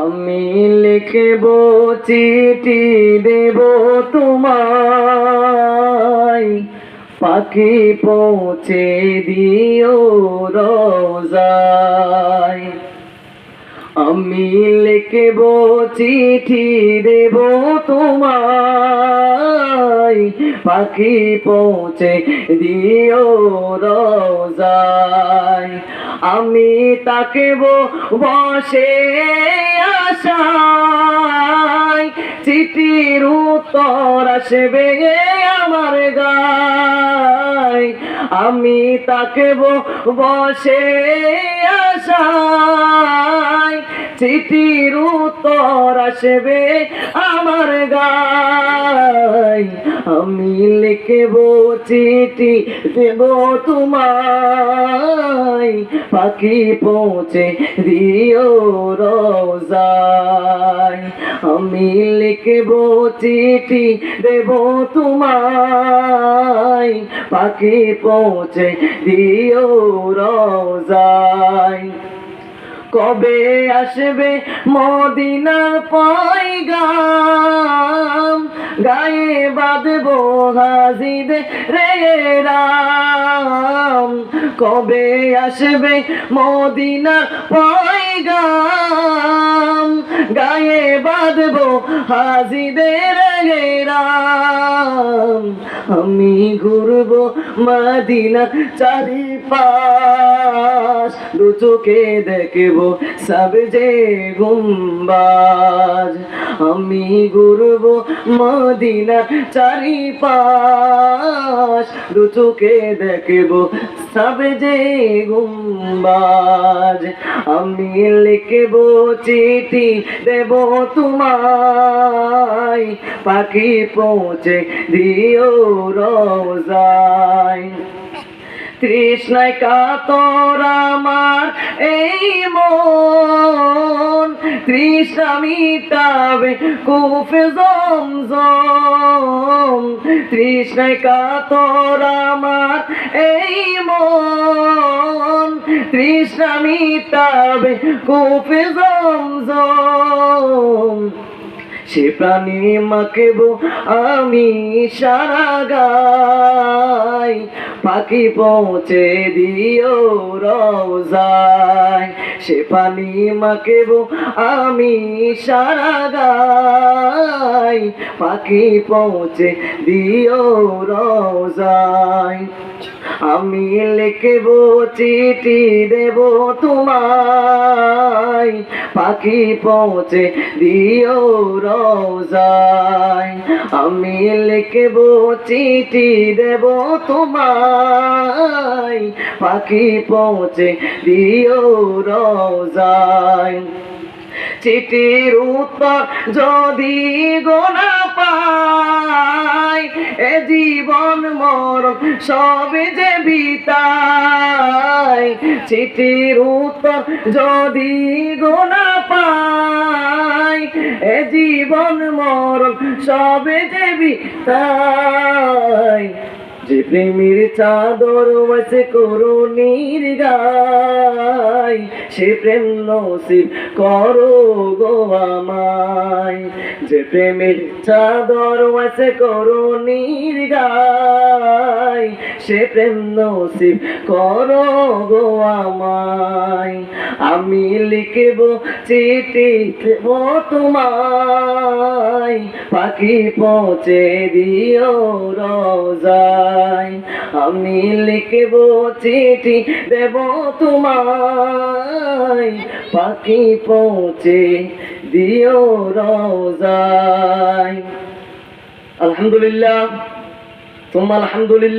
আমি লিখব চিঠি দেব তোমায়, পাখি পৌঁছে দিও রোজায়। আমি লিখব চিঠি দেব তোমায়, পাখি পৌঁছে দিও রোজায়। আমি তাকিব বসে আশায়, চিঠির উত্তর আসবে আমার গায়। আমি তাকিব বসে আশায়, চিঠির উত্তর আসবে আমার গায়। আমি লিখব চিঠি দেব তোমায়, পাখি পৌঁছে দিও রোজায়। আমি লিখব চিঠি দেব তোমায়, পাখি পৌঁছে দিও রোজায়। কবে আসবে মদিনার পয়গাম, গায়ে বাঁধবো হাজিদের রাম। কবে আসবে মদিনার পয়গাম, গায়ে বাঁধবো হাজিদের রাম। আমি ঘুরবো মদিনার চারিপাশ, দু চোখে দেখবো সবজে গুম্বাজ। আমি ঘুরবো মদিনার চারিপাশ, দু চোখে দেখবো সবজে গুম্বাজ। আমি লিখব চিঠি দেব তোমায়, পাখি পৌঁছে দিও রোজায়। তৃষ্ণায় কাতর আমার এই মন, তৃষ্ণা মিটাবে কূপে জমজম। তৃষ্ণায় কাতর আমার এই মন, তৃষ্ণা মিটাবে কূপে জমজম। সে প্রাণী মাখব আমি সারা গায়, পাখি পৌঁছে দিও রোজায়। সে পানি মাখব আমি সারা গায়, পাখি পৌঁছে দিও রোজায়। আমি লিখব চিঠি দেব তোমায়, পাখি পৌঁছে দিও রোজায়। আমি লিখব চিঠি দেব তোমায়, পাখি পৌঁছে দিও রোজায়। চিঠির উত্তর যদি গোনা পাই, এ জীবন মরণ সবে যে বিতাই। চিঠির উত্তর যদি গোনা পাই, এ জীবন মরণ সবে যে বিতাই। যে প্রেমের চাদর বসে করুণীর গায়, সে প্রেম নসিব করো গো আমায়। যে প্রেমের চাদর বসে করুণীর গায়, সে প্রেম নসিব করো গো আমায়। আমি লিখব চিঠি দেব তোমায়, পাখি পৌঁছে দিও রোজায়। আমি লিখব চিঠি দেব তোমায়, পাখি পৌঁছে দিও রোজায়। আলহামদুলিল্লাহ, তুম আলহামদুলিল্লাহ।